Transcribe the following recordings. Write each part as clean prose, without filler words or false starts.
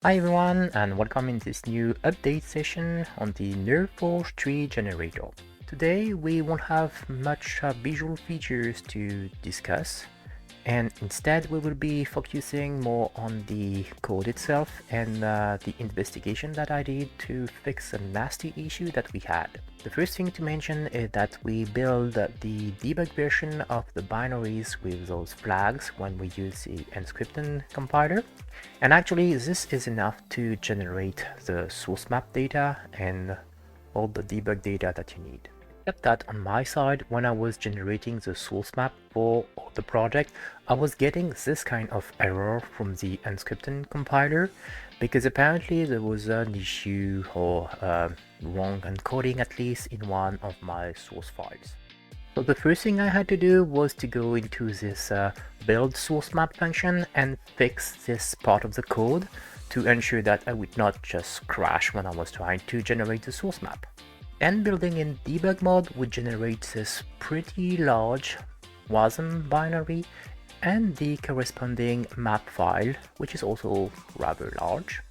Hi everyone, and welcome in this new update session on the NervForge Tree Generator. Today we won't have much visual features to discuss, and instead we will be focusing more on the code itself and the investigation that I did to fix a nasty issue that we had. The first thing to mention is that we build the debug version of the binaries with those flags when we use the unscripted compiler. And actually this is enough to generate the source map data and all the debug data that you need. Except that on my side, when I was generating the source map for the project, I was getting this kind of error from the unscripted compiler because apparently there was an issue or wrong encoding, at least in one of my source files. So the first thing I had to do was to go into this build source map function and fix this part of the code to ensure that I would not just crash when I was trying to generate the source map. And building in debug mode would generate this pretty large WASM binary and the corresponding map file, which is also rather large.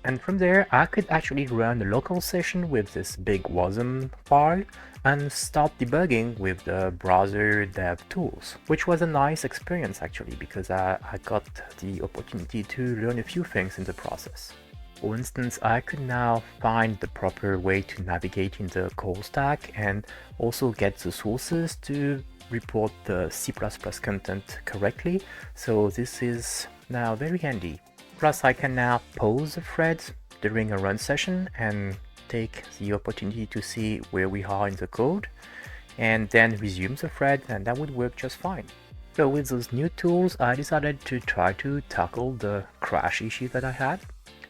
And from there, I could actually run a local session with this big WASM file and start debugging with the browser DevTools, which was a nice experience actually, because I got the opportunity to learn a few things in the process. For instance, I could now find the proper way to navigate in the call stack and also get the sources to report the C++ content correctly, so this is now very handy. Plus, I can now pause the thread during a run session and take the opportunity to see where we are in the code, and then resume the thread, and that would work just fine. So with those new tools, I decided to try to tackle the crash issue that I had.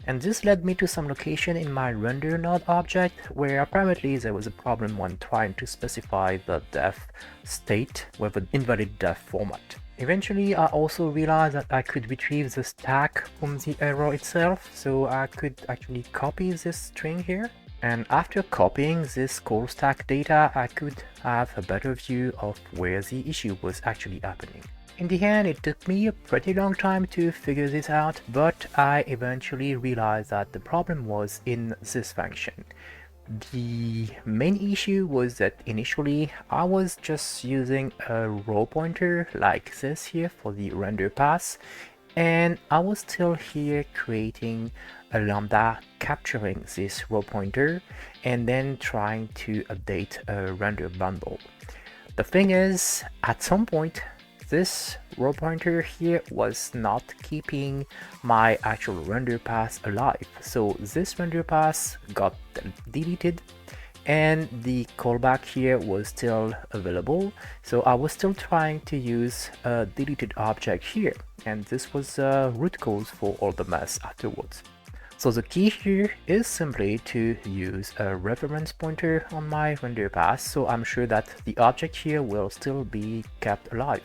And this led me to some location in my render node object where apparently there was a problem when trying to specify the def state with an invalid def format. Eventually, I also realized that I could retrieve the stack from the error itself, so I could actually copy this string here. And after copying this call stack data, I could have a better view of where the issue was actually happening. In the end, it took me a pretty long time to figure this out, but I eventually realized that the problem was in this function. The main issue was that initially I was just using a row pointer like this here for the render pass, and I was still here creating a lambda capturing this row pointer and then trying to update a render bundle. The thing is, at some point, this row pointer here was not keeping my actual render pass alive. So this render pass got deleted and the callback here was still available. So I was still trying to use a deleted object here, and this was a root cause for all the mess afterwards. So the key here is simply to use a reference pointer on my render pass, so I'm sure that the object here will still be kept alive.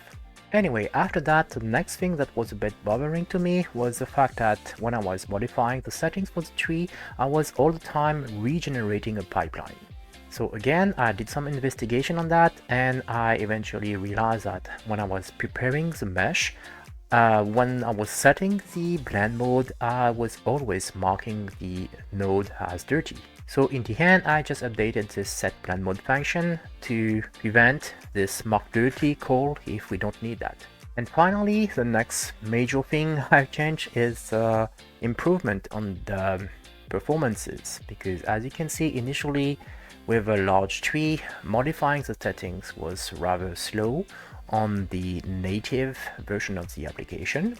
Anyway, after that, the next thing that was a bit bothering to me was the fact that when I was modifying the settings for the tree, I was all the time regenerating a pipeline. So again, I did some investigation on that, and I eventually realized that when I was preparing the mesh, when I was setting the blend mode, I was always marking the node as dirty. So in the end, I just updated this set blend mode function to prevent this mark dirty call if we don't need that. And finally, the next major thing I've changed is improvement on the performances, because as you can see, initially with a large tree, modifying the settings was rather slow on the native version of the application.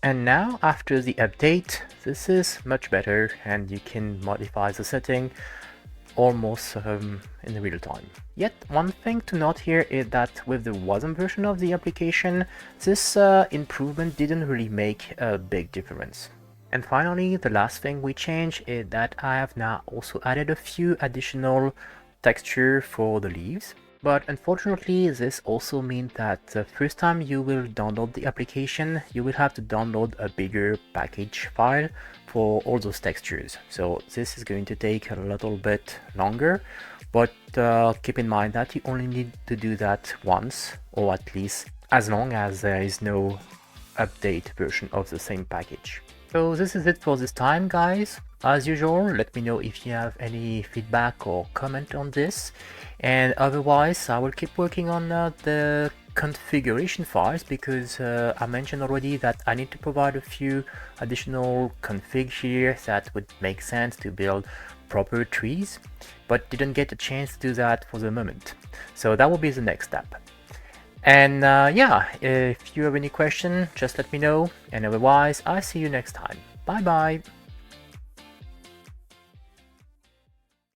And now after the update, this is much better and you can modify the setting almost in real time. Yet one thing to note here is that with the WASM version of the application, this improvement didn't really make a big difference. And finally, the last thing we changed is that I have now also added a few additional texture for the leaves. But unfortunately, this also means that the first time you will download the application, you will have to download a bigger package file for all those textures. So this is going to take a little bit longer, but keep in mind that you only need to do that once, or at least as long as there is no update version of the same package. So this is it for this time, guys. As usual, let me know if you have any feedback or comment on this, and otherwise I will keep working on the configuration files, because I mentioned already that I need to provide a few additional config here that would make sense to build proper trees, but didn't get a chance to do that for the moment. So that will be the next step. And yeah, if you have any question, just let me know, and otherwise I'll see you next time. Bye bye.